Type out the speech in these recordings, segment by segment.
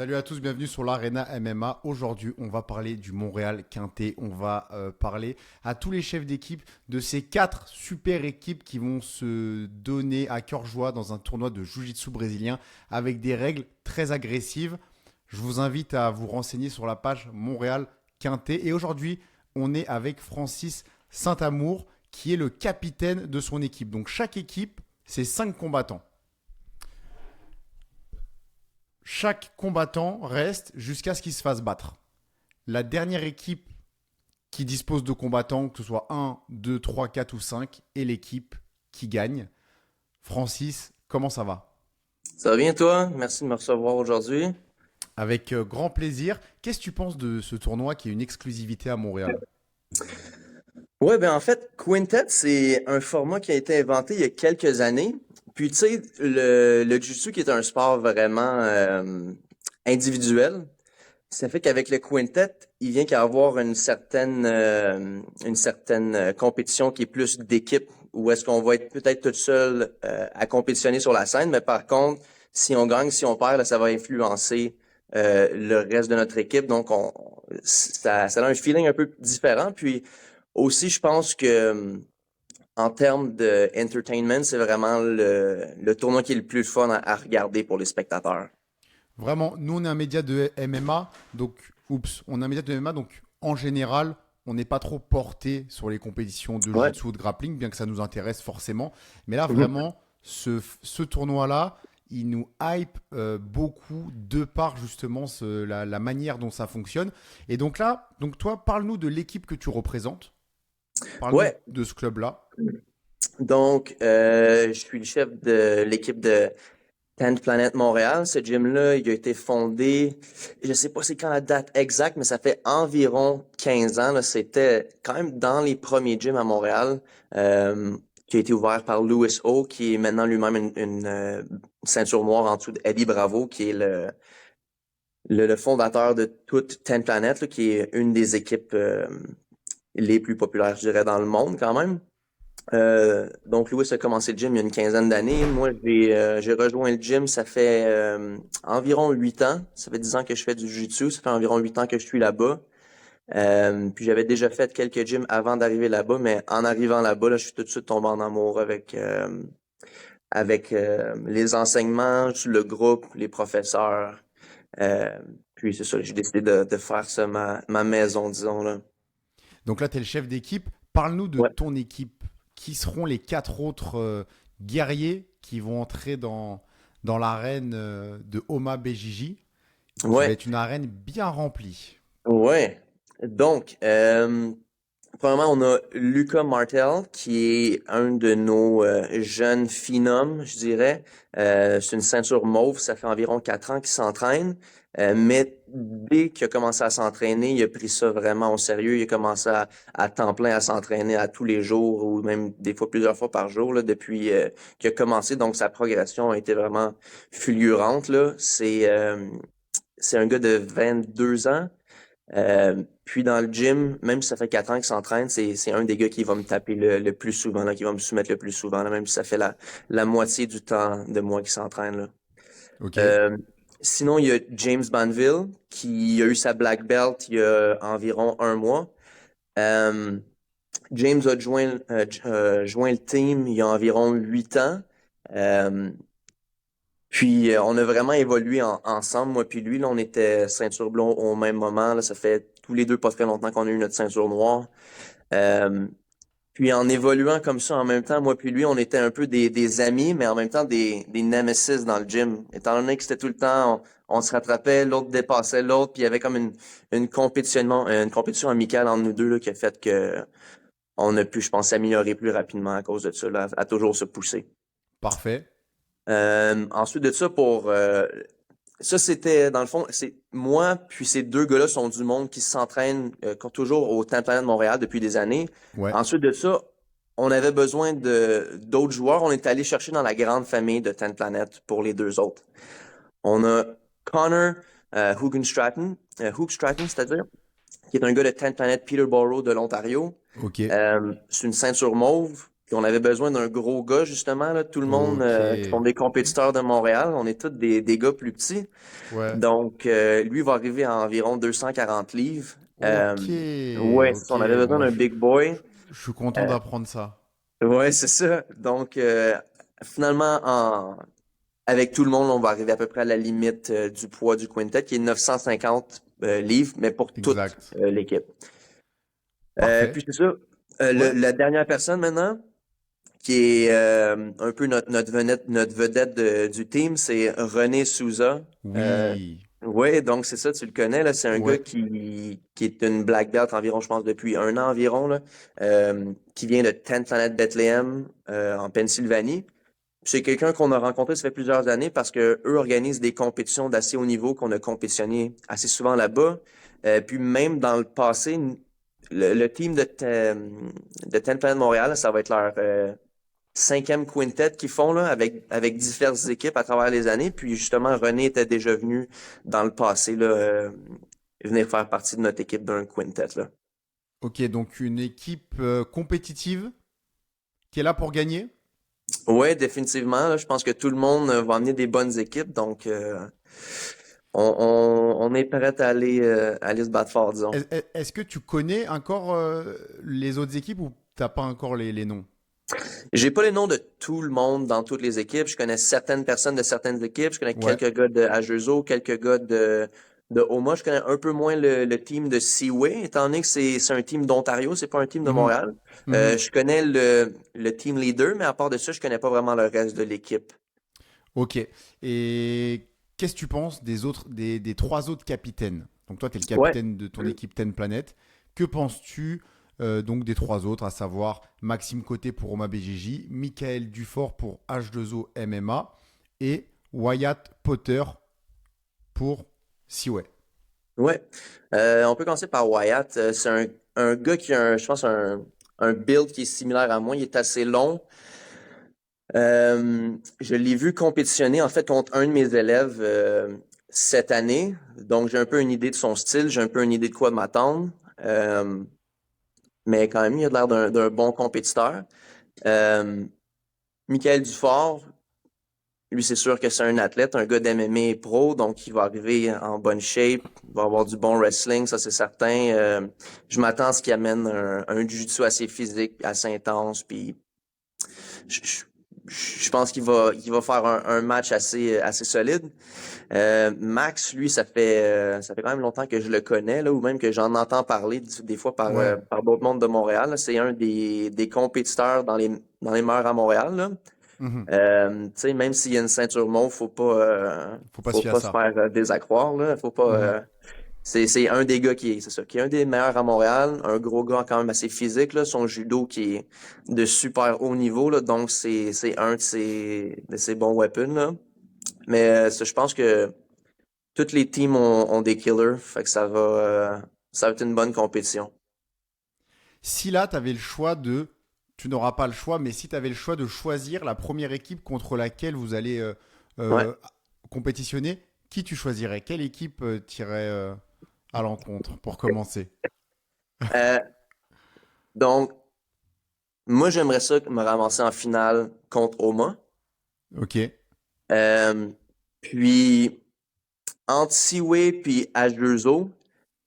Salut à tous, bienvenue sur l'Arena MMA. Aujourd'hui, on va parler du Montréal Quintet. On va parler à tous les chefs d'équipe de ces 4 super équipes qui vont se donner à cœur joie dans un tournoi de Jiu-Jitsu brésilien avec des règles très agressives. Je vous invite à vous renseigner sur la page Montréal Quintet. Et aujourd'hui, on est avec Francis Saint-Amour qui est le capitaine de son équipe. Donc chaque équipe, c'est 5 combattants. Chaque combattant reste jusqu'à ce qu'il se fasse battre. La dernière équipe qui dispose de combattants, que ce soit 1, 2, 3, 4 ou 5, est l'équipe qui gagne. Francis, comment ça va? Ça va bien toi? Merci de me recevoir aujourd'hui. Avec grand plaisir. Qu'est-ce que tu penses de ce tournoi qui est une exclusivité à Montréal? Ouais, ben en fait, Quintet, c'est un format qui a été inventé il y a quelques années. Puis tu sais, le Jiu-Jitsu qui est un sport vraiment individuel, ça fait qu'avec le Quintet, il vient qu'à avoir une certaine compétition qui est plus d'équipe, où est-ce qu'on va être peut-être tout seul à compétitionner sur la scène, mais par contre, si on gagne, si on perd, là, ça va influencer le reste de notre équipe. Donc, ça a un feeling un peu différent. Puis aussi, je pense que en termes de entertainment, c'est vraiment le tournoi qui est le plus fun à regarder pour les spectateurs. Vraiment, nous on est un média de MMA, donc on est un média de MMA, donc en général, on n'est pas trop porté sur les compétitions de Ouais. jiu-jitsu ou de grappling, bien que ça nous intéresse forcément. Mais là, vraiment, ce tournoi-là, il nous hype beaucoup de par justement la manière dont ça fonctionne. Et donc là, donc toi, parle-nous de l'équipe que tu représentes. Parle-nous Ouais. de ce club-là. Donc, je suis le chef de l'équipe de Tenth Planet Montréal. Ce gym-là, il a été fondé, je sais pas c'est quand la date exacte, mais ça fait environ 15 ans, là. C'était quand même dans les premiers gyms à Montréal, qui a été ouvert par Louis O, qui est maintenant lui-même une ceinture noire en dessous d'Eddie Bravo, qui est le fondateur de toute Tenth Planet, là, qui est une des équipes les plus populaires, je dirais, dans le monde quand même. Donc Louis a commencé le gym il y a une quinzaine d'années. Moi, j'ai rejoint le gym, ça fait environ 8 ans. Ça fait 10 ans que je fais du jiu-jitsu. Ça fait environ 8 ans que je suis là-bas. Puis j'avais déjà fait quelques gyms avant d'arriver là-bas, mais en arrivant là-bas, là, je suis tout de suite tombé en amour avec les enseignements, le groupe, les professeurs. Euh, Puis c'est ça, j'ai décidé de faire ça ma maison, disons là. Donc là, tu es le chef d'équipe. Parle-nous de Ouais. ton équipe. Qui seront les 4 autres guerriers qui vont entrer dans l'arène de Oma BJJ, qui va Ouais. être une arène bien remplie. Ouais. Donc, premièrement, on a Lucas Martel, qui est un de nos jeunes finums, je dirais. C'est une ceinture mauve, ça fait environ 4 ans qu'il s'entraîne. Mais dès qu'il a commencé à s'entraîner, il a pris ça vraiment au sérieux. Il a commencé à temps plein à s'entraîner à tous les jours ou même des fois plusieurs fois par jour là, depuis qu'il a commencé. Donc, sa progression a été vraiment fulgurante, là. C'est un gars de 22 ans. Puis dans le gym, même si ça fait 4 ans qu'il s'entraîne, c'est un des gars qui va me taper le plus souvent, là, qui va me soumettre le plus souvent, là, même si ça fait la moitié du temps de moi qui s'entraîne, là. Ok. Euh, Sinon, il y a James Banville, qui a eu sa black belt il y a environ un mois. Euh, James a joint le team il y a environ 8 ans. Euh, Puis on a vraiment évolué ensemble, moi puis lui. Là, on était ceinture blonde au même moment. Là, ça fait tous les deux pas très longtemps qu'on a eu notre ceinture noire. Euh, Puis en évoluant comme ça en même temps, moi puis lui, on était un peu des amis, mais en même temps des nemesis dans le gym. Étant donné que c'était tout le temps, on se rattrapait, l'autre dépassait l'autre, puis il y avait comme une compétition amicale entre nous deux là, qui a fait que on a pu, je pense, s'améliorer plus rapidement à cause de ça, là, à toujours se pousser. Parfait. Ensuite de ça, ça, c'était, dans le fond, c'est moi, puis ces deux gars-là sont du monde qui s'entraînent toujours au Temple de Montréal depuis des années. Ouais. Ensuite de ça, on avait besoin de d'autres joueurs. On est allé chercher dans la grande famille de Ten Planet pour les deux autres. On a Connor Hoogstraten, c'est-à-dire, qui est un gars de Ten Planet Peterborough de l'Ontario. Ok. C'est une ceinture mauve. Puis on avait besoin d'un gros gars, justement, là. Tout le monde Ok. qui sont des compétiteurs de Montréal, on est tous des gars plus petits. Ouais. Donc, lui va arriver à environ 240 livres. Ok. Ouais, c'est ça, Ok. on avait besoin Bon, d'un big boy. je suis content Euh, d'apprendre ça. ouais, c'est ça. Donc, finalement, avec tout le monde, on va arriver à peu près à la limite du poids du quintet, qui est 950 livres, mais pour toute Exact. l'équipe. Parfait. Puis c'est ça. Ouais. La dernière personne maintenant, qui est un peu notre vedette du team, c'est René Souza. Euh, Oui. ouais, donc c'est ça, tu le connais, là. C'est un gars Ouais. qui est une black belt environ, je pense, depuis un an environ, là, qui vient de 10 Planet Bethlehem en Pennsylvanie. C'est quelqu'un qu'on a rencontré ça fait plusieurs années parce que eux organisent des compétitions d'assez haut niveau qu'on a compétitionné assez souvent là-bas. Puis même dans le passé, le team de Ten Planet Montréal, ça va être leur cinquième quintet qu'ils font là, avec diverses équipes à travers les années. Puis justement, René était déjà venu dans le passé là, venir faire partie de notre équipe d'un quintet là. Ok, donc une équipe compétitive qui est là pour gagner. Ouais, définitivement. Là, je pense que tout le monde va amener des bonnes équipes, donc on est prêt à aller se battre fort, disons. Est-ce que tu connais encore les autres équipes ou t'as pas encore les noms? J'ai pas les noms de tout le monde dans toutes les équipes. Je connais certaines personnes de certaines équipes. Je connais Ouais. quelques gars de Agezo, quelques gars de Oma. Je connais un peu moins le team de Seaway, étant donné que c'est un team d'Ontario, c'est pas un team de Mhm. Montréal. Mhm. Je connais le team leader, mais à part de ça, je connais pas vraiment le reste de l'équipe. Ok. Et qu'est-ce que tu penses des autres, des trois autres capitaines? Donc toi, tu es le Ouais. capitaine de ton équipe Ten Planet. Que penses-tu donc des trois autres, à savoir Maxime Côté pour Roma BJJ, Michael Dufort pour H2O MMA et Wyatt Potter pour Seaway? Ouais. On peut commencer par Wyatt. C'est un gars qui a, je pense, un build qui est similaire à moi. Il est assez long. Je l'ai vu compétitionner, en fait, contre un de mes élèves cette année. Donc, j'ai un peu une idée de son style. J'ai un peu une idée de quoi de m'attendre. Euh, mais quand même, il a l'air d'un bon compétiteur. Euh, Michael Dufort, lui, c'est sûr que c'est un athlète, un gars d'MMA pro, donc il va arriver en bonne shape, il va avoir du bon wrestling, ça c'est certain. Je m'attends à ce qu'il amène un jiu-jitsu assez physique, assez intense, puis je, je- je pense qu'il va faire un match assez solide. Max, lui, ça fait quand même longtemps que je le connais, là, ou même que j'en entends parler des fois Ouais. par d'autres mondes de Montréal, là. C'est un des compétiteurs dans les meilleurs à Montréal, là. Mhm. Tu sais, même s'il y a une ceinture mauve, Faut pas se faut fier à pas se ça. faire désaccroire, là. Faut pas, Mhm. c'est un des gars c'est ça, qui est un des meilleurs à Montréal, un gros gars quand même assez physique, là. Son judo qui est de super haut niveau, là. Donc, c'est un de ses bons weapons, là. Mais, je pense que toutes les teams ont des killers, fait que ça va être une bonne compétition. Si là, tu avais le choix de... Tu n'auras pas le choix, mais si tu avais le choix de choisir la première équipe contre laquelle vous allez Ouais. compétitionner, qui tu choisirais? Quelle équipe t'irait à l'encontre pour commencer? Euh, donc, moi, j'aimerais ça me ramasser en finale contre Oma. Ok. Euh, puis, entre Seaway puis H2O,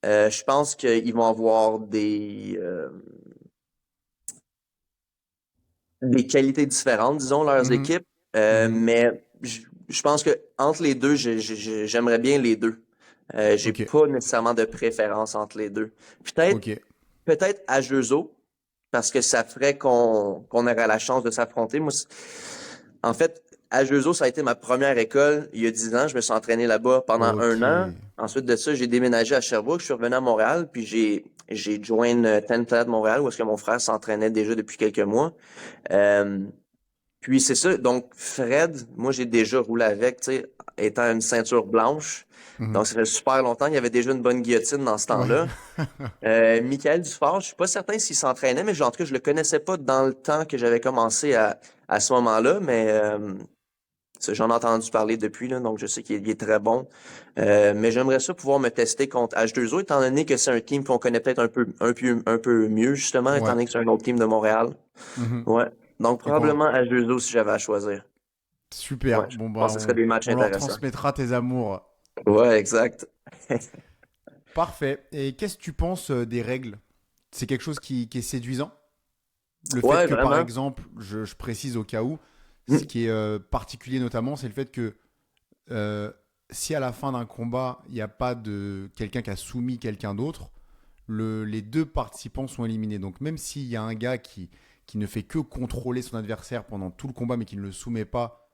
je pense qu'ils vont avoir des qualités différentes, disons, leurs Mhm. équipes. Mhm. Mais je pense que entre les deux, j'aimerais bien les deux. J'ai Ok. pas nécessairement de préférence entre les deux. Ok. Peut-être H2O, parce que ça ferait qu'on aurait la chance de s'affronter. Moi, en fait, H2O, ça a été ma première école il y a 10 ans. Je me suis entraîné là-bas pendant Ok. un an. Ensuite de ça, j'ai déménagé à Sherbrooke. Je suis revenu à Montréal, puis j'ai joint Ten Planet Montréal, où est-ce que mon frère s'entraînait déjà depuis quelques mois. Euh, Puis c'est ça. Donc, Fred, moi, j'ai déjà roulé avec, tu sais, étant une ceinture blanche. Mhm. Donc, ça fait super longtemps. Il y avait déjà une bonne guillotine dans ce Ouais. temps-là. Michael Dufort, je suis pas certain s'il s'entraînait, mais en tout cas, je le connaissais pas dans le temps que j'avais commencé à ce moment-là, mais ça, j'en ai entendu parler depuis, là, donc je sais qu'il est très bon. Mais j'aimerais ça pouvoir me tester contre H2O, étant donné que c'est un team qu'on connaît peut-être un peu mieux, justement, étant Ouais. donné que c'est un autre team de Montréal. Mhm. Ouais. Donc, Et quand... probablement à Judo si j'avais à choisir. Ouais, Super. je Bon, bah, pense que ce serait des matchs on leur intéressants. transmettra tes amours. Ouais, exact. Parfait. Et qu'est-ce que tu penses des règles? C'est quelque chose qui est séduisant? Le fait Ouais, que, par vraiment. exemple, je précise au cas où, ce Mm. qui est particulier notamment, c'est le fait que euh, si à la fin d'un combat, il n'y a pas de quelqu'un qui a soumis quelqu'un d'autre, les deux participants sont éliminés. Donc même s'il y a un gars qui ne fait que contrôler son adversaire pendant tout le combat, mais qui ne le soumet pas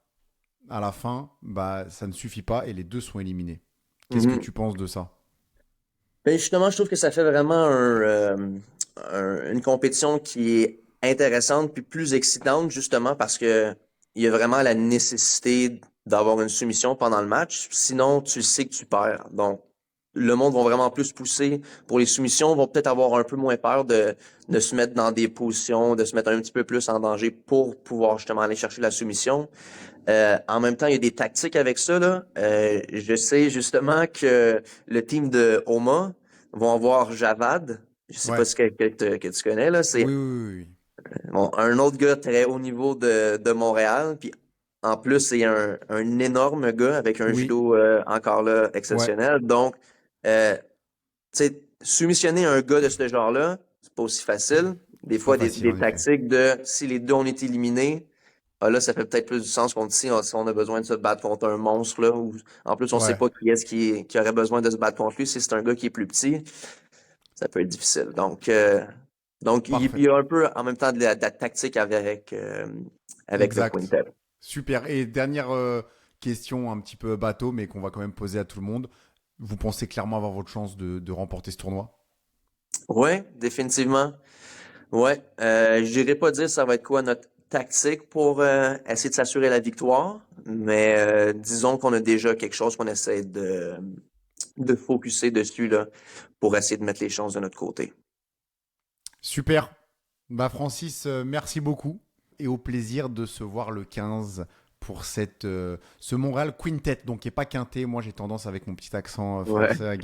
à la fin, bah ça ne suffit pas et les deux sont éliminés. Qu'est-ce que Mhm. tu penses de ça? Mais justement, je trouve que ça fait vraiment une compétition qui est intéressante puis plus excitante justement parce que il y a vraiment la nécessité d'avoir une soumission pendant le match. Sinon, tu sais que tu perds. Donc, le monde va vraiment plus pousser pour les soumissions, vont peut-être avoir un peu moins peur de se mettre dans des positions, de se mettre un petit peu plus en danger pour pouvoir justement aller chercher la soumission. En même temps, il y a des tactiques avec ça, là. Je sais justement que le team de Oma vont avoir Javad. Je sais pas Ouais. si que tu connais, là. C'est Oui, oui, oui, oui. bon, un autre gars très haut niveau de Montréal. Puis en plus, c'est un énorme gars avec un Oui, judo encore là ouais. exceptionnel. Donc, tu sais, soumissionner un gars de ce genre-là, c'est pas aussi facile. Des C'est pas fois, facile des en effet. tactiques de si les deux ont été éliminés, ah, là, ça fait peut-être plus du sens qu'on dit si on a besoin de se battre contre un monstre, là, ou en plus, on sait Ouais, pas qui est-ce qui aurait besoin de se battre contre lui. Si c'est un gars qui est plus petit, ça peut être difficile. Donc il parfait. y a un peu en même temps de la tactique avec le Exact. quintet. Super. Et dernière question un petit peu bateau, mais qu'on va quand même poser à tout le monde. Vous pensez clairement avoir votre chance de remporter ce tournoi? Ouais, définitivement. Ouais, je dirais pas dire ça va être quoi notre tactique pour essayer de s'assurer la victoire, mais disons qu'on a déjà quelque chose qu'on essaie de focuser dessus là, pour essayer de mettre les chances de notre côté. Super. Bah Francis, merci beaucoup et au plaisir de se voir le 15 pour ce Montréal Quintet, donc qui n'est pas quintet. Moi, j'ai tendance avec mon petit accent Ouais, français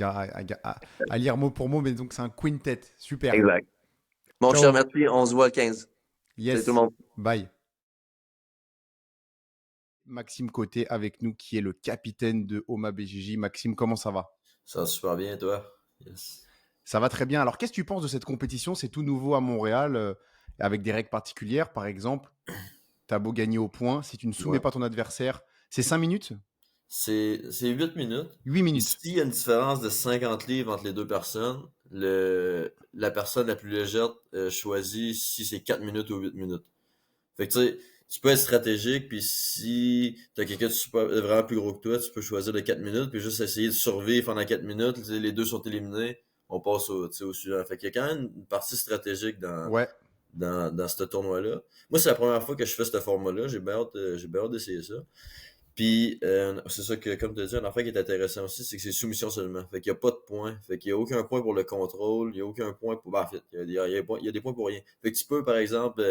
à lire mot pour mot, mais donc c'est un quintet. Super. exact. Mon cher, Ciao. merci. On se voit le 15. Salut tout le Yes. monde. Bye. Maxime Côté avec nous, qui est le capitaine de Oma BJJ. Maxime, comment ça va? Ça va super bien, toi? Yes. Ça va très bien. Alors, qu'est-ce que tu penses de cette compétition? C'est tout nouveau à Montréal, avec des règles particulières. Par exemple, t'as beau gagner au point, si tu ne soumets Ouais. pas ton adversaire, c'est 5 minutes? C'est 8 minutes. 8 Puis minutes. s'il y a une différence de 50 livres entre les deux personnes, la personne la plus légère choisit si c'est 4 minutes ou 8 minutes. Fait que tu sais, tu peux être stratégique, puis si t'as quelqu'un vraiment plus gros que toi, tu peux choisir les 4 minutes, puis juste essayer de survivre pendant 4 minutes. Tu sais, les deux sont éliminés, on passe tu sais, au suivant. Fait qu'il y a quand même une partie stratégique Ouais. dans ce tournoi-là. Moi, c'est la première fois que je fais ce format-là. J'ai bien hâte d'essayer ça. Puis, c'est ça que, comme tu as dit, un affaire qui est intéressant aussi, c'est que c'est soumission seulement. Fait qu'il n'y a pas de points. Fait qu'il n'y a aucun point pour le contrôle. Il n'y a aucun point pour. Ben, en fait, il y a des points pour rien. Fait que tu peux, par exemple,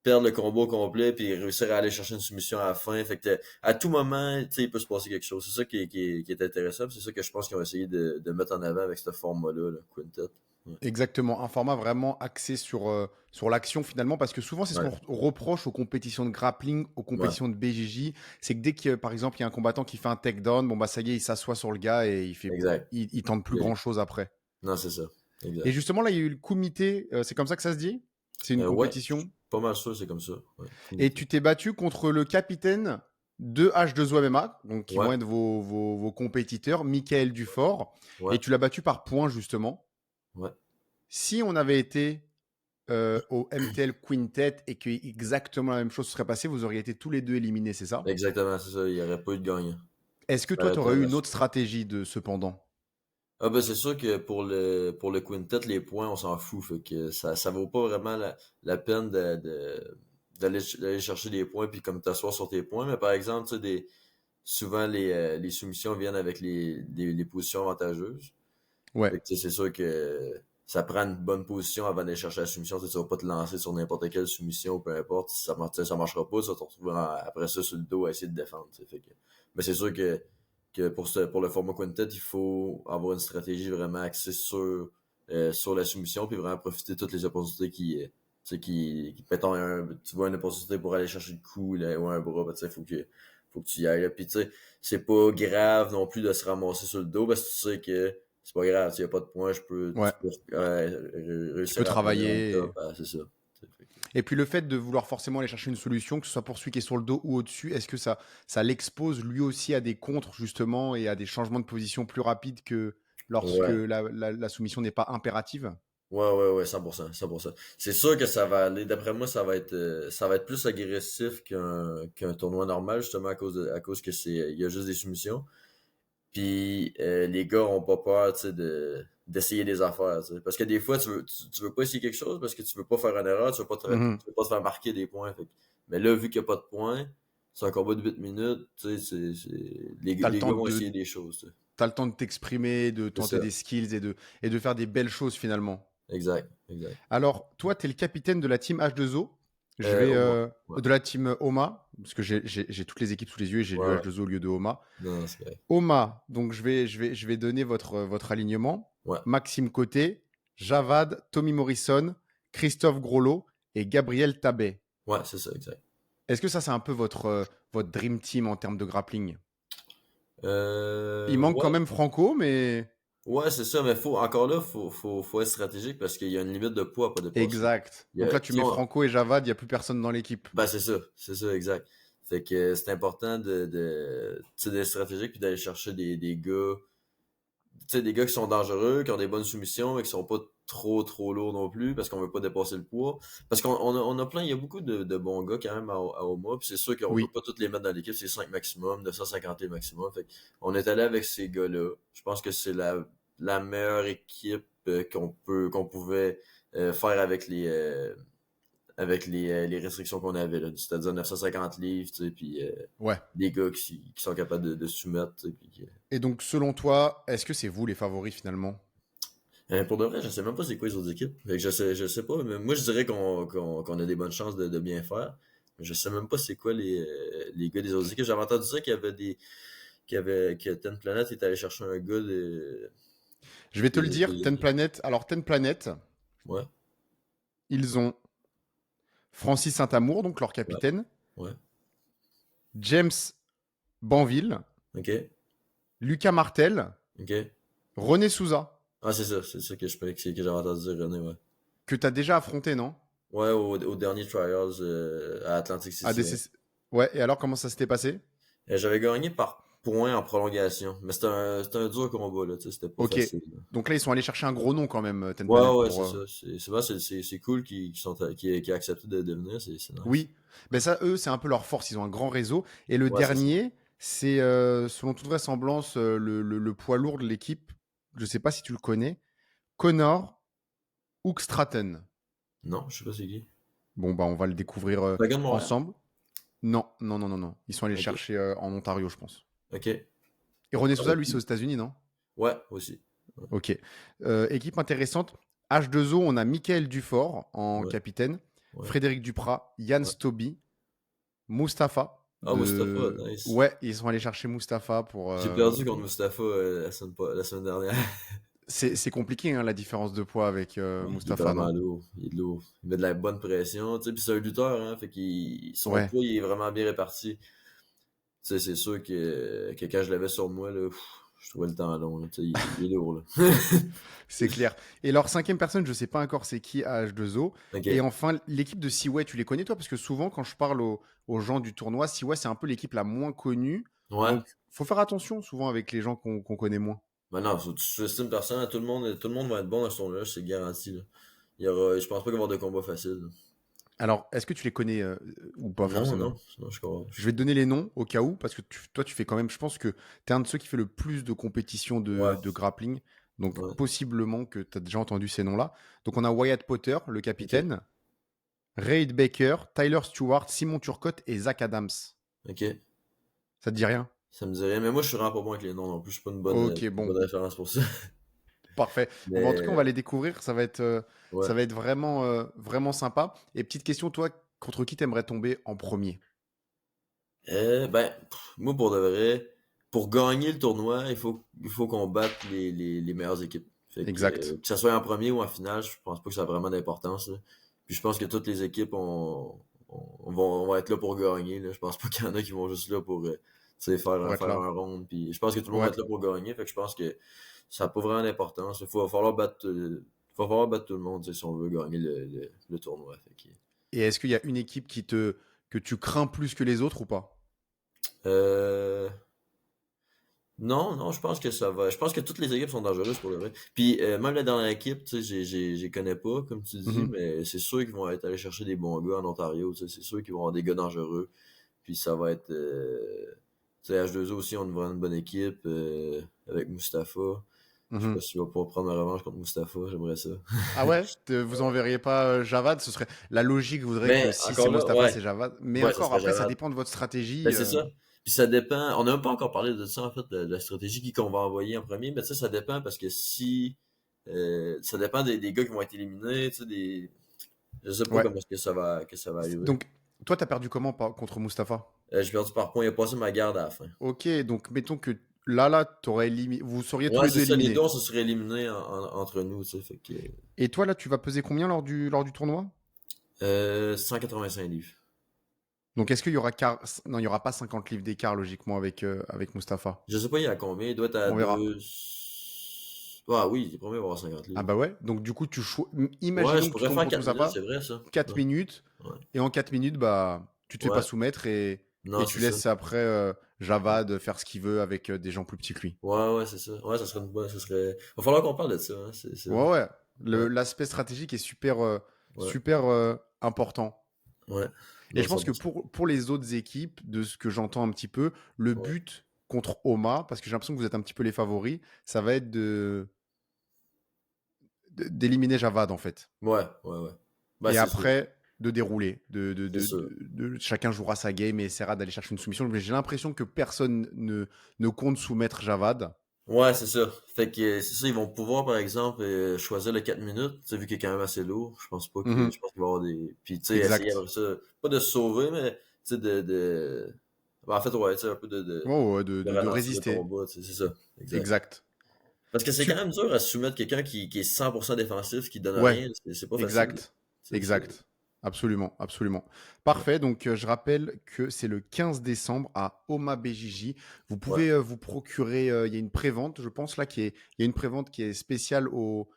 perdre le combo au complet puis réussir à aller chercher une soumission à la fin. Fait que à tout moment, tu sais, il peut se passer quelque chose. C'est ça qui est intéressant. C'est ça que je pense qu'ils ont essayé de mettre en avant avec ce format-là, là, Quintet. Ouais. Exactement, un format vraiment axé sur l'action finalement, parce que souvent c'est ce Ouais. qu'on reproche aux compétitions de grappling, aux Ouais. compétitions de BJJ, c'est que dès que par exemple il y a un combattant qui fait un takedown, bon bah ça y est, il s'assoit sur le gars et Exact. il tente plus grand chose après. Non, c'est ça. Et Exact. justement là il y a eu le comité, c'est comme ça que ça se dit? C'est une Ouais, je suis compétition. pas mal sûr, c'est comme ça. Ouais, Et comité. tu t'es battu contre le capitaine de H2O MMA, donc qui Ouais, vont être vos compétiteurs, Michael Dufort, ouais, et tu l'as battu par points justement. ouais. Si on avait été au MTL Quintet et que exactement la même chose serait passée, vous auriez été tous les deux éliminés, c'est ça? Exactement, c'est ça. Il n'y aurait pas eu de gagnant. Est-ce que Ça toi, aurait tu été aurais eu une arraché. autre stratégie de cependant? Ah ben c'est sûr que pour le quintet, les points, on s'en fout. Fait que ça vaut pas vraiment la peine d'aller chercher des points puis comme t'asseoir sur tes points. Mais par exemple, tu sais, souvent les soumissions viennent avec les positions avantageuses. Ouais, Fait que, tu sais, c'est sûr que ça prend une bonne position avant d'aller chercher la soumission. Tu sais, tu vas pas te lancer sur n'importe quelle soumission, peu importe. Si ça marchera pas, tu vas te retrouver après ça sur le dos à essayer de défendre. Tu sais. Fait que, mais c'est sûr que pour le format Quintet, il faut avoir une stratégie vraiment axée sur la soumission puis vraiment profiter de toutes les opportunités sais, mettons, tu vois une opportunité pour aller chercher le coup là, ou un bras, ben, tu sais, faut que tu y ailles, là. Puis, tu sais, c'est pas grave non plus de se ramasser sur le dos, parce que tu sais que c'est pas grave, s'il y a pas de points, Ouais, tu peux tu peux réussir à revenir en travailler. top, c'est ça. Tu sais, fait Et puis le fait de vouloir forcément aller chercher une solution, que ce soit pour celui qui est sur le dos ou au-dessus, est-ce que ça l'expose lui aussi à des contres justement et à des changements de position plus rapides que lorsque ouais. la soumission n'est pas impérative? Ouais, 100%, 100%. C'est sûr que ça va aller. D'après moi, ça va être plus agressif qu'un tournoi normal, justement, à cause que il y a juste des soumissions. Puis, les gars ont pas peur, tu sais, d'essayer des affaires, tu sais. Parce que des fois, tu veux pas essayer quelque chose parce que tu veux pas faire une erreur, Mhm. tu veux pas te faire marquer des points. Mais là, vu qu'il y a pas de points, c'est un combat de 8 minutes, tu sais, T'as le les temps gars vont de essayer des choses, tu sais. T'as le temps de t'exprimer, de C'est tenter ça. des skills et de faire des belles choses finalement. Exact, exact. Alors, toi, tu es le capitaine de la team H2O. Je vais, Au moins. Ouais. de la team OMA, parce que j'ai toutes les équipes sous les yeux et j'ai lu Ouais, ouais. H2O au lieu de OMA. Non, non, c'est correct. OMA, donc je vais donner votre alignement. Ouais. Maxime Côté, Javad, Tommy Morrison, Christophe Groslo et Gabriel Tabet. Ouais, c'est ça, exact. Est-ce que ça, c'est un peu votre dream team en termes de grappling? Il manque quand Ouais, même Franco, mais ouais, c'est ça, mais encore là, faut être stratégique parce qu'il y a une limite de poids à pas dépasser. exact. Donc là, tu Tu sais, mets Franco et Javad, il n'y a plus personne dans l'équipe. ben, c'est ça, exact. Fait que c'est important tu sais, d'être stratégique puis d'aller chercher des gars, tu sais, des gars qui sont dangereux, qui ont des bonnes soumissions, mais qui sont pas trop lourds non plus, parce qu'on veut pas dépasser le poids. Parce on a plein, il y a beaucoup de bons gars quand même à Omaha, puis c'est sûr qu'on peut Oui. pas tous les mettre dans l'équipe, c'est 5 maximum, 950 le maximum. Fait on est allé avec ces gars-là. Je pense que c'est la meilleure équipe qu'on pouvait faire avec les restrictions qu'on avait là, c'est-à-dire 950 livres, tu sais, puis Ouais. des gars qui sont capables de se soumettre, tu sais, puis Et donc, selon toi, est-ce que c'est vous les favoris finalement? pour de vrai, je sais même pas c'est quoi les autres équipes. Fait que je sais pas, mais moi je dirais qu'on a des bonnes chances de bien faire. Mais je sais même pas c'est quoi les gars des autres équipes. J'avais entendu dire que Ten Planet était allé chercher un gars Je vais te le dire, Ten de- Planet. Alors, Ten Planet, Ouais, ils ont Francis Saint-Amour, donc leur ouais, capitaine, ouais. James Banville, Ok, Lucas Martel, ok. René Souza, Ah c'est ça que j'avais entendu dire René, ouais. que tu as déjà affronté, non? Ouais, au dernier Trials à Atlantic City, ouais. ADC. Ouais, et alors comment ça s'était passé? J'avais gagné par points en prolongation. Mais c'était un dur combat, là, tu sais, c'était pas Ok. facile, là. Donc là, ils sont allés chercher un gros nom quand même, Ten Ouais, Planet, ouais, pour. c'est ça. C'est cool qu'ils aient accepté de venir, c'est nice. Oui. Ben ça, eux, c'est un peu leur force. Ils ont un grand réseau. Et le Ouais, c'est ça. dernier, c'est, selon toute vraisemblance, le poids lourd de l'équipe. Je sais pas si tu le connais. Connor Hoogstraten. Non, je sais pas c'est qui. Bon, bah, on va le découvrir C'est la gars de Montréal? ensemble. Non, non, non, non, non. Ils sont allés le Ok. chercher en Ontario, je pense. Ok. Et René Ah, Souza, bah, lui, c'est aux cool. États-Unis, non? Ouais, aussi. Ouais, Ok. Équipe intéressante. H2O, on a Michael Dufort en ouais, capitaine, ouais, Frédéric Duprat, Yann ouais. Stoby, Mustapha. Ah, Mustapha, nice. Ouais, ils sont allés chercher Mustapha pour. J'ai perdu contre Mustapha la semaine dernière. C'est compliqué, hein, la différence de poids avec Ouais, il est Mustapha, vraiment non? lourd. Il est lourd. Il met de la bonne pression, tu sais, puis c'est un lutteur, hein, fait qu'il son Ouais, poids il est vraiment bien réparti. Tu sais, c'est sûr que quand je l'avais sur moi, là, je trouvais le temps long, là, tu sais, il est lourd, là. c'est clair. Et leur cinquième personne, je sais pas encore c'est qui à H2O. Et Ok. enfin, l'équipe de Seaway, tu les connais toi? Parce que souvent, quand je parle aux gens du tournoi, Seaway, c'est un peu l'équipe la moins connue. Ouais. Donc, faut faire attention souvent avec les gens qu'on connaît moins. Ben non, tu sous-estimes personne, tout le monde va être bon dans ce tournoi-là, c'est garanti, là. Je pense pas qu'il va y avoir de combat facile, là. Alors, est-ce que tu les connais ou pas Non, forcément? non, je comprends. Je vais te donner les noms au cas où, parce que toi, tu fais quand même, je pense que tu es un de ceux qui fait le plus de compétitions Ouais, de grappling. Donc, ouais. possiblement que tu as déjà entendu ces noms-là. Donc, on a Wyatt Potter, le Ok, capitaine, Reid Baker, Tyler Stewart, Simon Turcotte et Zach Adams. ok. Ça te dit rien? Ça me dirait, mais moi je suis vraiment pas bon avec les noms non plus, je suis pas Ok, une bon, bonne référence pour ça. parfait. Bon, bah, en tout cas, on va Mais, les découvrir. ouais. Ça va être vraiment, vraiment sympa. Et petite question, toi, contre qui t'aimerais tomber en premier? Ben, moi pour de vrai, pour gagner le tournoi, il faut qu'on batte les meilleures équipes. Fait Exact. que ça soit en premier ou en finale, je pense pas que ça a vraiment d'importance, là. Puis je pense que toutes les équipes vont être là pour gagner. Là. Je pense pas qu'il y en a qui vont juste là pour tu sais, Pour être faire là. un round. Puis je pense que tout le monde va Ouais. être là pour gagner. Fait que je pense que ça n'a pas vraiment d'importance. Va falloir battre tout le monde tu sais, si on veut gagner le tournoi. Fait que, Et est-ce qu'il y a une équipe que tu crains plus que les autres ou pas? euh, non, non, je pense que ça va. Je pense que toutes les équipes sont dangereuses pour le vrai. Puis même la dernière équipe, tu sais, j'y connais pas, comme tu dis, Mhm. mais c'est sûr qu'ils vont être allés chercher des bons gars en Ontario. Tu sais, c'est sûr qu'ils vont avoir des gars dangereux. Puis ça va être. Tu sais, H2O aussi, on a une bonne équipe avec Mustapha. Je sais pas Mhm. s'il va pouvoir prendre ma revanche contre Mustapha, j'aimerais ça. Ah ouais? Vous enverriez pas Javad? Ce serait la logique voudrait que Mais si c'est encore là, Mustapha, ouais, c'est Javad. Mais ouais, ça encore serait après, ça Javad. dépend de votre stratégie. Ben c'est ça. Puis ça dépend. On n'a même pas encore parlé de ça, en fait, de la stratégie qu'on va envoyer en premier. Mais tu sais, ça dépend parce que si. Ça dépend des gars qui vont être éliminés. Tu sais, je sais pas Ouais. comment est-ce que ça va arriver. Donc, toi, t'as perdu comment contre Mustapha? J'ai perdu par point. Il a passé ma garde à la fin. Ok, donc mettons que là, t'aurais éliminé. Vous seriez tous Ouais, les c'est deux ça. Les deux, éliminés. on se serait éliminés entre nous. Tu sais, fait que. Et toi, là, tu vas peser combien lors du tournoi? 185 livres. Donc, est-ce qu'il y aura non, il y aura pas 50 livres d'écart logiquement avec Mustapha. Je sais pas, il est à combien. Il doit être à On verra. 2. Ah oui, il est premier à avoir 50 Ah livres. bah ouais. Donc, du coup, Ouais, imaginons je que tu pourrais tombes faire contre 4 minutes, Mustapha, c'est vrai ça. 4 Ouais. minutes. Ouais. Et en 4 minutes, bah, tu te fais pas Ouais. soumettre et Non, tu c'est ça. laisses après Ouais. Javad faire ce qu'il veut avec des gens plus petits que lui. Ouais, ouais, c'est ça. Ouais, ça serait une bonne. Ça serait. Va falloir qu'on parle de ça, hein. C'est vrai. Ouais, ouais. Ouais, L'aspect stratégique est super, ouais, super important. ouais. Et Non, je pense que 100%. pour les autres équipes, de ce que j'entends un petit peu, le Ouais. but contre Oma, parce que j'ai l'impression que vous êtes un petit peu les favoris, ça va être d'éliminer Javad en fait. Ouais, ouais, ouais. Ben, Et c'est sûr. après, de dérouler. C'est sûr. Chacun jouera sa game et essaiera d'aller chercher une soumission. Mais j'ai l'impression que personne ne compte soumettre Javad. Ouais, c'est ça. Fait que c'est ça, ils vont pouvoir, par exemple, choisir le 4 minutes, tu sais, vu qu'il est quand même assez lourd. Je pense pas que. Mhm. Je pense qu'il va y avoir des. Puis, tu sais, essayer Exact. après ça. Pas de se sauver, mais, tu sais, Ben, en fait, ouais, tu sais, un peu Oh, ouais, de de ralentir le résister. combat, tu sais, c'est ça. Exact. Exact. Parce que c'est quand Tu... même dur à soumettre quelqu'un qui est 100% défensif, qui donne Ouais, rien. C'est pas facile. exact. Tu sais, Exact. Absolument, absolument. ouais. Parfait. Donc, je rappelle que c'est le 15 décembre à Oma BJJ. Vous Ouais. pouvez vous procurer. Il y a une prévente, je pense, là, il y a une prévente qui est spéciale aux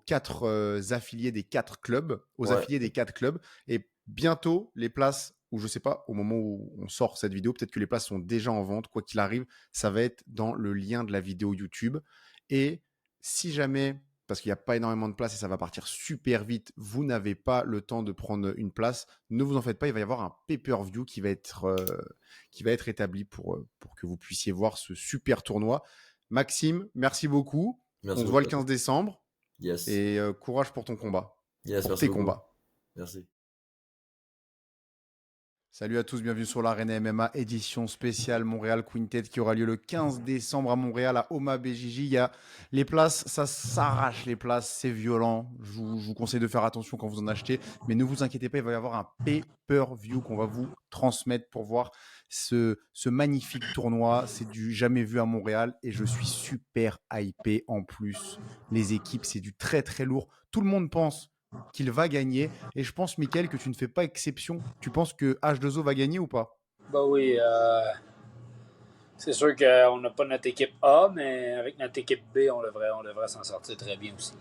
quatre affiliés des quatre clubs, aux Ouais. affiliés des quatre clubs. Et bientôt, les places, ou je sais pas, au moment où on sort cette vidéo, peut-être que les places sont déjà en vente. Quoi qu'il arrive, ça va être dans le lien de la vidéo YouTube. Et si jamais parce qu'il n'y a pas énormément de place et ça va partir super vite, vous n'avez pas le temps de prendre une place, ne vous en faites pas, il va y avoir un pay-per-view qui va être établi pour que vous puissiez voir ce super tournoi. Maxime, merci beaucoup. Merci On se voit beaucoup le à toi. 15 décembre Yes. et courage pour ton combat, Yes, pour merci tes beaucoup. combats. Merci. Salut à tous, bienvenue sur l'Arena MMA édition spéciale Montréal Quintet qui aura lieu le 15 décembre à Montréal à Oma BJJ. Il y a les places, ça s'arrache les places, c'est violent. Je vous conseille de faire attention quand vous en achetez, mais ne vous inquiétez pas, il va y avoir un pay-per-view qu'on va vous transmettre pour voir ce magnifique tournoi. C'est du jamais vu à Montréal et je suis super hypé en plus. Les équipes, c'est du très très lourd. Tout le monde pense qu'il va gagner. Et je pense, Mickaël, que tu ne fais pas exception. Tu penses que H2O va gagner ou pas? Bah oui, c'est sûr qu'on n'a pas notre équipe A, mais avec notre équipe B, on devrait s'en sortir très bien aussi.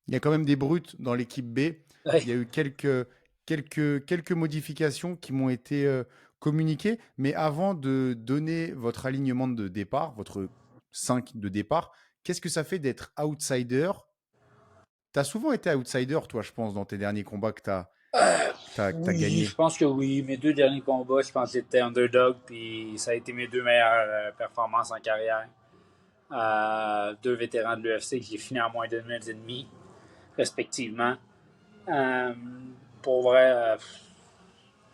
Il y a quand même des brutes dans l'équipe B. Ouais. Il y a eu quelques modifications qui m'ont été communiquées. Mais avant de donner votre alignement de départ, votre 5 de départ, qu'est-ce que ça fait d'être outsider? Tu as souvent été outsider, toi, je pense, dans tes derniers combats que tu as Oui, je gagné. pense que oui. Mes deux derniers combats, je pense que j'étais underdog, puis ça a été mes deux meilleures performances en carrière. Deux vétérans de l'UFC que j'ai fini en moins de 2 minutes et demie, respectivement. Euh, pour vrai,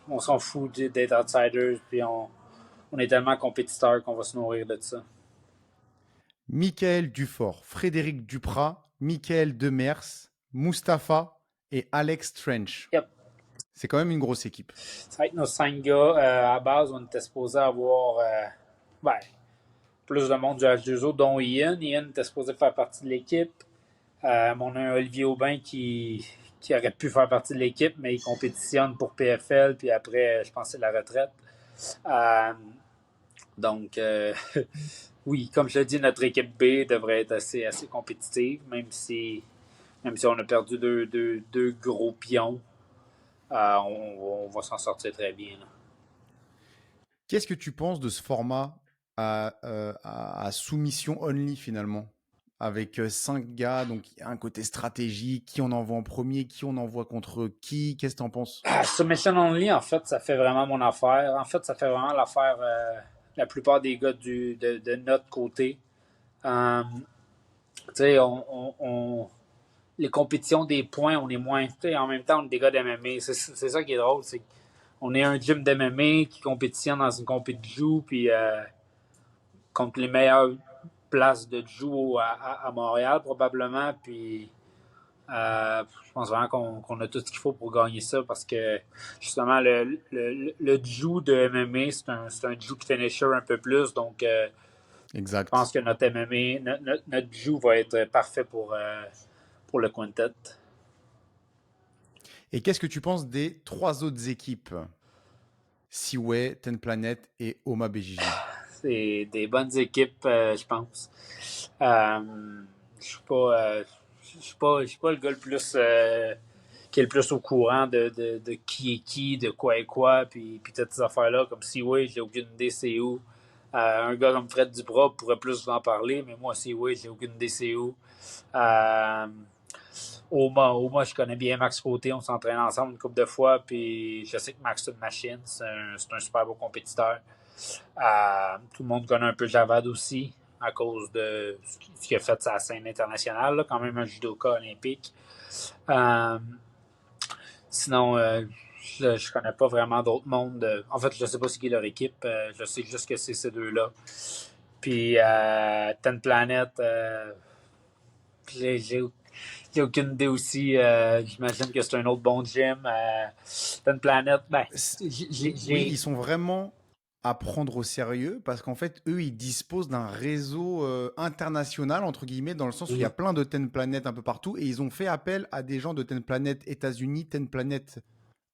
on s'en fout d'être outsiders, puis on est tellement compétiteurs qu'on va se nourrir de ça. Michael Dufort, Frédéric Duprat, Michael Demers, Mustapha et Alex Trench. Yep. C'est quand même une grosse équipe. Ça va être nos 5 gars. À base, on était supposé avoir plus de monde du H2O, dont Ian. Ian était supposé faire partie de l'équipe. On a un Olivier Aubin qui qui aurait pu faire partie de l'équipe, mais il compétitionne pour PFL, puis après, je pense que c'est la retraite. Donc, oui, comme je l'ai dit, notre équipe B devrait être assez compétitive, même si on a perdu deux gros pions. On va s'en sortir très bien. Là. Qu'est-ce que tu penses de ce format à soumission only finalement? Avec 5 gars, donc il y a un côté stratégique, qui on envoie en premier, qui on envoie contre qui, qu'est-ce que tu en penses? Submission Only, en fait, ça fait vraiment mon affaire. En fait, ça fait vraiment l'affaire la plupart des gars de notre côté. Tu sais, les compétitions des points, on est moins. Tu sais, en même temps, on est des gars d'MMA. C'est ça qui est drôle, c'est qu'on est un gym d'MMA qui compétitionne dans une compétition de jiu, puis contre les meilleures places de jiu à Montréal, probablement. Puis je pense vraiment qu'on a tout ce qu'il faut pour gagner ça parce que justement le jiu de MMA, c'est un jiu de finisher un peu plus. Donc Exact. je pense que notre MMA, notre jiu va être parfait pour le quintet. Et qu'est-ce que tu penses des 3 autres équipes? Seaway, Ten Planet et Oma BJJ. C'est des bonnes équipes, je pense. Je suis pas. Je suis pas le gars le plus qui est le plus au courant de qui est qui, de quoi est quoi, puis toutes ces affaires-là. Comme Seaway, j'ai aucune idée c'est où. Un gars comme Fred Dubras pourrait plus vous en parler, mais moi, Seaway, j'ai aucune idée c'est où. Oma, je connais bien Max Côté, on s'entraîne ensemble une couple de fois, puis je sais que Max c'est une machine, c'est un super beau compétiteur. Tout le monde connaît un peu Javad aussi, à cause de ce qu'il a fait sa scène internationale, là, quand même un judoka olympique. Sinon, je connais pas vraiment d'autres mondes. En fait, je sais pas c'est qui leur équipe. Je sais juste que c'est ces deux-là. Puis Ten Planet, j'ai aucune idée aussi. J'imagine que c'est un autre bon gym. Ten Planet, ben, oui, ils sont vraiment à prendre au sérieux parce qu'en fait, eux, ils disposent d'un réseau international, entre guillemets, dans le sens où il y a plein de Ten Planet un peu partout et ils ont fait appel à des gens de Ten Planet États-Unis, Ten Planet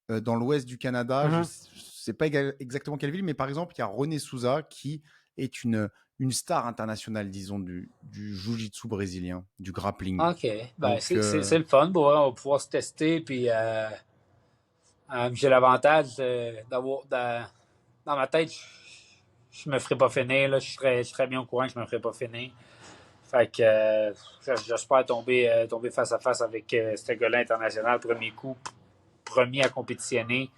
dans l'ouest du Canada. Je ne sais pas exactement quelle ville, mais par exemple, il y a René Souza qui est une star internationale, disons, du jiu-jitsu brésilien, du grappling. OK. Ben, c'est le fun. On va pouvoir se tester. Puis j'ai l'avantage d'avoir dans ma tête, je me ferai pas finir. Là. Je serais bien au courant que je me ferai pas finir. Fait que j'espère tomber face à face avec ce gars-là international, premier à compétitionner.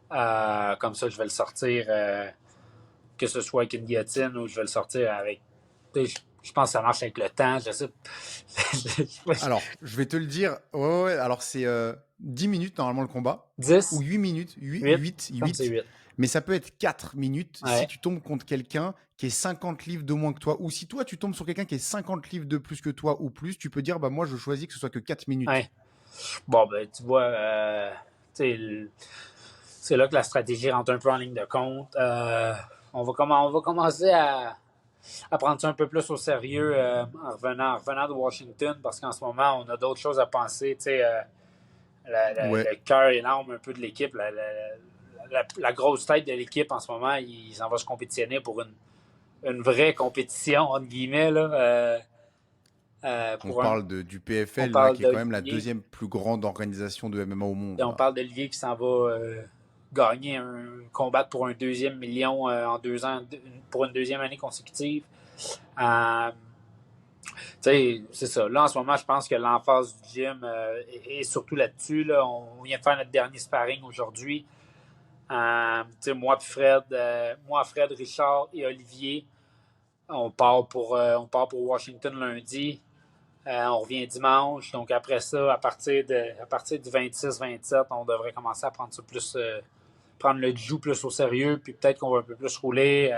Comme ça, je vais le sortir, que ce soit avec une guillotine ou je vais le sortir avec. Je pense que ça marche avec le temps. Je sais. Alors, je vais te le dire. Ouais. Alors, c'est 10 minutes normalement le combat. 10 ou 8 minutes. 8. C'est 8. Mais ça peut être 4 minutes Ouais. si tu tombes contre quelqu'un qui est 50 livres de moins que toi. Ou si toi, tu tombes sur quelqu'un qui est 50 livres de plus que toi ou plus, tu peux dire, bah moi, je choisis que ce soit que 4 minutes. Ouais. Bon, ben, tu vois, c'est là que la stratégie rentre un peu en ligne de compte. On va commencer à prendre ça un peu plus au sérieux en revenant de Washington parce qu'en ce moment, on a d'autres choses à penser. Le cœur et l'âme un peu de l'équipe, la grosse tête de l'équipe en ce moment, il s'en va se compétitionner pour une vraie compétition, entre guillemets. Là, on parle du PFL, qui est quand même la deuxième plus grande organisation de MMA au monde. Et on parle d'Olivier qui s'en va gagner combattre pour un 2e million en 2 ans, pour une 2e année consécutive. C'est ça. Là, en ce moment, je pense que l'emphase du gym est surtout là-dessus. Là. On vient de faire notre dernier sparring aujourd'hui. Moi, Fred, Richard et Olivier, on part pour Washington lundi. On revient dimanche. Donc, après ça, à partir du 26-27, on devrait commencer à prendre ça plus... prendre le jiu plus au sérieux, puis peut-être qu'on va un peu plus rouler.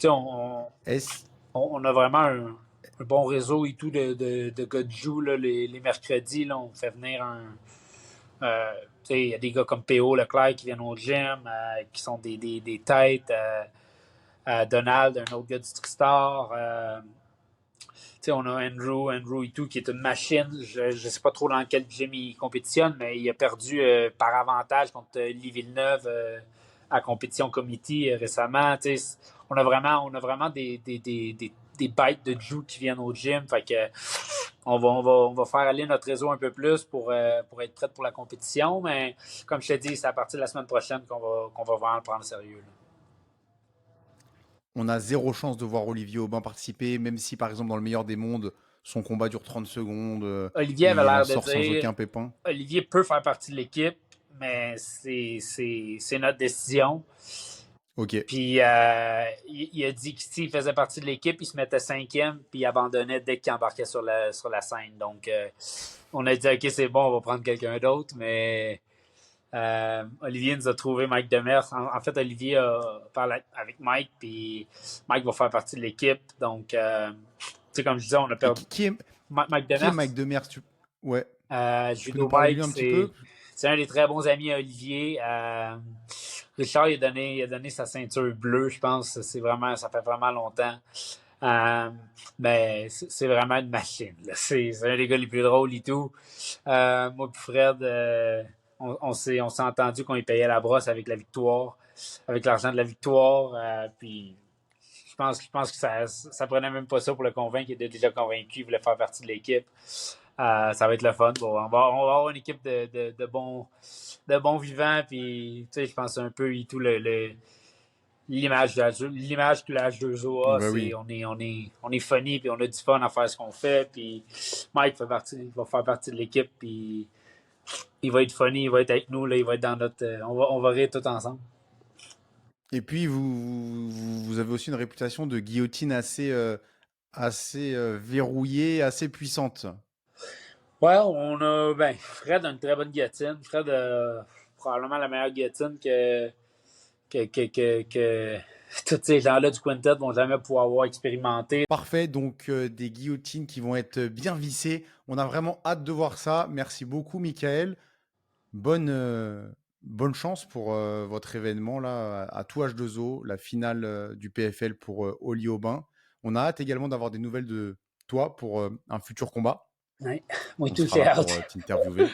On a vraiment un bon réseau et tout de gars de jiu. Là, les mercredis, là, on fait venir il y a des gars comme P.O. Leclerc qui viennent au gym, qui sont des têtes. Donald, un autre gars du Trickstar. sais, on a Andrew et tout, qui est une machine. Je sais pas trop dans quel gym il compétitionne, mais il a perdu par avantage contre Lee Villeneuve à compétition committee récemment. Tu sais, on a vraiment des bites de Drew qui viennent au gym. Fait que on va faire aller notre réseau un peu plus pour être prêt pour la compétition. Mais comme je te dis, c'est à partir de la semaine prochaine qu'on va vraiment le prendre au sérieux, là. On a zéro chance de voir Olivier Aubin participer, même si par exemple dans le meilleur des mondes, son combat dure 30 secondes, Olivier avait il en l'air de sort sans dire aucun pépin. Olivier peut faire partie de l'équipe, mais c'est notre décision. Ok. Puis il a dit que s'il faisait partie de l'équipe, il se mettait cinquième, puis il abandonnait dès qu'il embarquait sur la scène. Donc on a dit ok, c'est bon, on va prendre quelqu'un d'autre, mais Olivier nous a trouvé Mike Demers. En fait, Olivier a parlé avec Mike, puis Mike va faire partie de l'équipe. Donc, tu sais, comme je disais, on a Et perdu Mike qui est Demers. Mike Demers Ouais. Tu peux Judo nous parler de lui Mike, un petit peu? c'est un des très bons amis à Olivier. Richard, il a donné sa ceinture bleue, je pense. Ça fait vraiment longtemps. Mais c'est vraiment une machine, là. C'est un des gars les plus drôles et tout. Moi et Fred, on s'est entendu qu'on lui payait la brosse avec la victoire, avec l'argent de la victoire. Puis je pense que ça prenait même pas ça pour le convaincre. Il était déjà convaincu, il voulait faire partie de l'équipe. Ça va être le fun. Bon, on va avoir une équipe de bons vivants. Puis, tu sais, je pense un peu et tout l'image que le H2O a, Bah c'est oui. on est funny puis on a du fun à faire ce qu'on fait. Puis Mike va faire partie de l'équipe. Puis il va être funny, il va être avec nous, là, il va être dans notre. On va rire tout ensemble. Et puis vous avez aussi une réputation de guillotine assez verrouillée, assez puissante. Ouais, Fred a une très bonne guillotine. Fred a probablement la meilleure guillotine que tous ces gens-là du quintet vont jamais pouvoir avoir expérimenté. Parfait, donc des guillotines qui vont être bien vissées. On a vraiment hâte de voir ça. Merci beaucoup, Michael. Bonne chance pour votre événement là à tout H2O, la finale du PFL pour Oli Aubin. On a hâte également d'avoir des nouvelles de toi pour un futur combat. Ouais. Moi, On tout, sera j'ai là pour hâte. t'interviewer.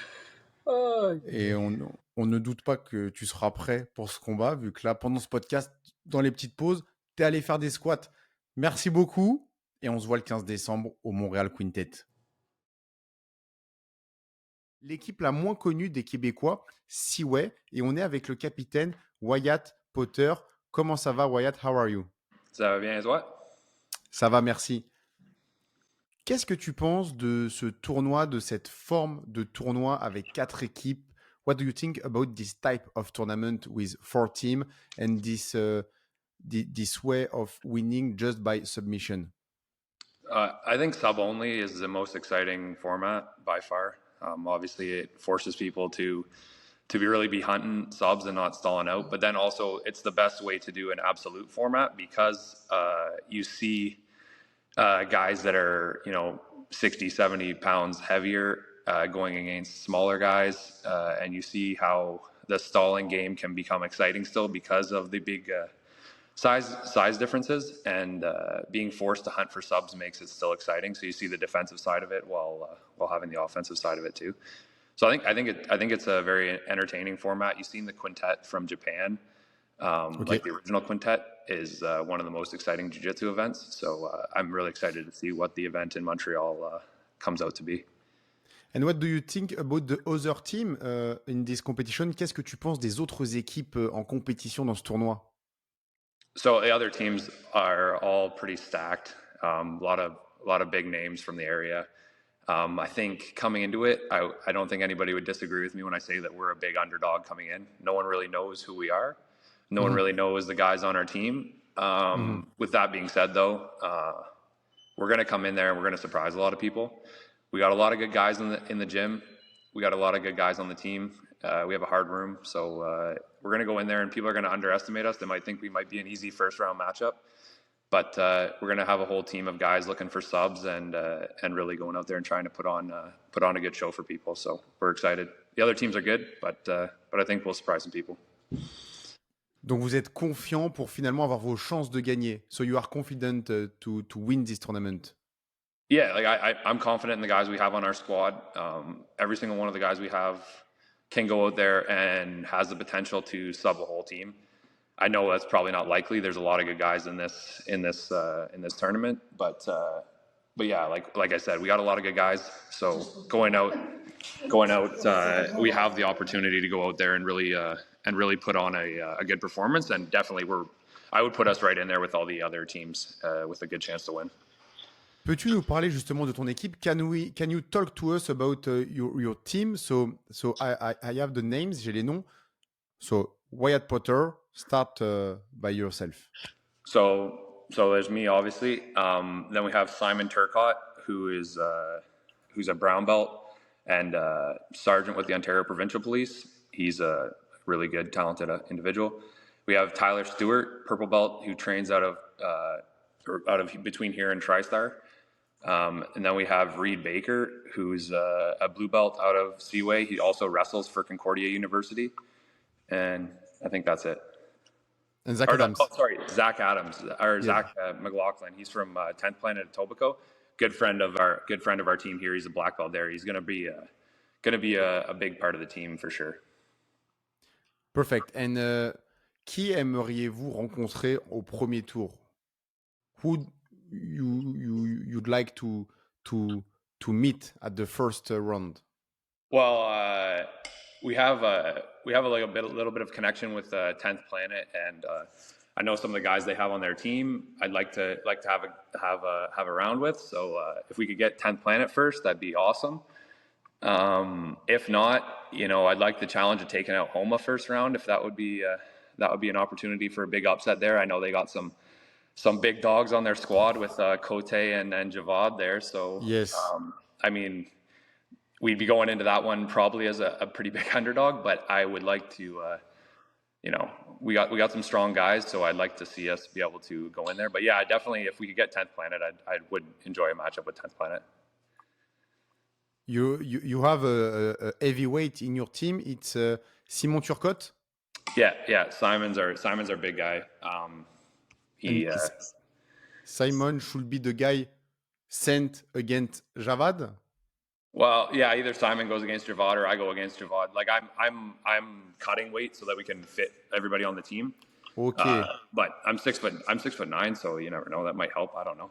Oh. Et on ne doute pas que tu seras prêt pour ce combat, vu que là, pendant ce podcast, dans les petites pauses, tu es allé faire des squats. Merci beaucoup. Et on se voit le 15 décembre au Montréal Quintet. L'équipe la moins connue des Québécois, Seaway, et on est avec le capitaine Wyatt Potter. Comment ça va, Wyatt? How are you? Ça va bien, toi? Ça va, merci. Qu'est-ce que tu penses de ce tournoi, de cette forme de tournoi avec 4 équipes? What do you think about this type of tournament with 4 teams and this way of winning just by submission? I think sub only is the most exciting format by far. Obviously, it forces people to really be hunting subs and not stalling out. But then also, it's the best way to do an absolute format because you see guys that are 60, 70 pounds heavier going against smaller guys, and you see how the stalling game can become exciting still because of the big size differences, and being forced to hunt for subs makes it still exciting. So you see the defensive side of it while having the offensive side of it too. So I think it's a very entertaining format. You've seen the quintet from Japan, Okay. like the original quintet is one of the most exciting jiu-jitsu events. So I'm really excited to see what the event in Montreal comes out to be. And what do you think about the other team in this competition? Qu'est-ce que tu penses des autres équipes en compétition dans ce tournoi? So the other teams are all pretty stacked. A lot of big names from the area. I think coming into it, I don't think anybody would disagree with me when I say that we're a big underdog coming in. No one really knows who we are. No one really knows the guys on our team. With that being said, though, we're going to come in there and we're going to surprise a lot of people. We got a lot of good guys in the gym. We got a lot of good guys on the team. We have a hard room, so we're going to go in there and people are going to underestimate us. They might think we might be an easy first round matchup, but we're going to have a whole team of guys looking for subs and really going out there and trying to put on a good show for people. So we're excited. The other teams are good, but I think we'll surprise some people. Donc vous êtes confiant pour finalement avoir vos chances de gagner. So you are confident to win this tournament. Yeah, like I'm confident in the guys we have on our squad. Every single one of the guys we have can go out there and has the potential to sub a whole team. I know that's probably not likely. There's a lot of good guys in this tournament, but yeah, like I said, we got a lot of good guys. So going out, we have the opportunity to go out there and really put on a good performance, and definitely I would put us right in there with all the other teams with a good chance to win. Peux-tu nous parler justement de ton équipe? Can you talk to us about your team? So I have the names, j'ai les noms. So Wyatt Potter, start by yourself. So there's me, obviously. Then we have Simon Turcotte, who's a brown belt and sergeant with the Ontario Provincial Police. He's a really good, talented individual. We have Tyler Stewart, purple belt, who trains out of between here and TriStar. And then we have Reed Baker, who's a blue belt out of Seaway. He also wrestles for Concordia University. And I think that's it. And Zach Adams. Zach Adams, Zach McLaughlin. He's from 10th Planet Etobicoke. Good friend of our team here. He's a black belt there. He's going to be a big part of the team for sure. Perfect. And qui aimeriez-vous rencontrer au premier tour? Who you'd like to meet at the first round? Well, we have a little bit of connection with 10th Planet, and I know some of the guys they have on their team. I'd like to have a round with. So if we could get 10th Planet first, that'd be awesome. If not, I'd like the challenge of taking out Homa first round. If that would be an opportunity for a big upset there. I know they got some big dogs on their squad with Cote and Javad there. So yes, I mean, we'd be going into that one probably as a pretty big underdog, but I would like to, we got some strong guys, so I'd like to see us be able to go in there. But yeah, definitely, if we could get 10th Planet, I would enjoy a matchup with 10th Planet. You have a heavyweight in your team. It's Simon Turcotte. Yeah. Simon's our big guy. Simon should be the guy sent against Javad. Well, yeah, either Simon goes against Javad or I go against Javad. Like I'm cutting weight so that we can fit everybody on the team. Okay. But I'm 6'9", so you never know. That might help. I don't know.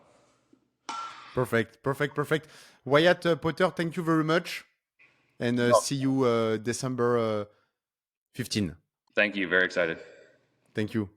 Perfect. Wyatt Potter, thank you very much, and see you December 15. Thank you. Very excited. Thank you.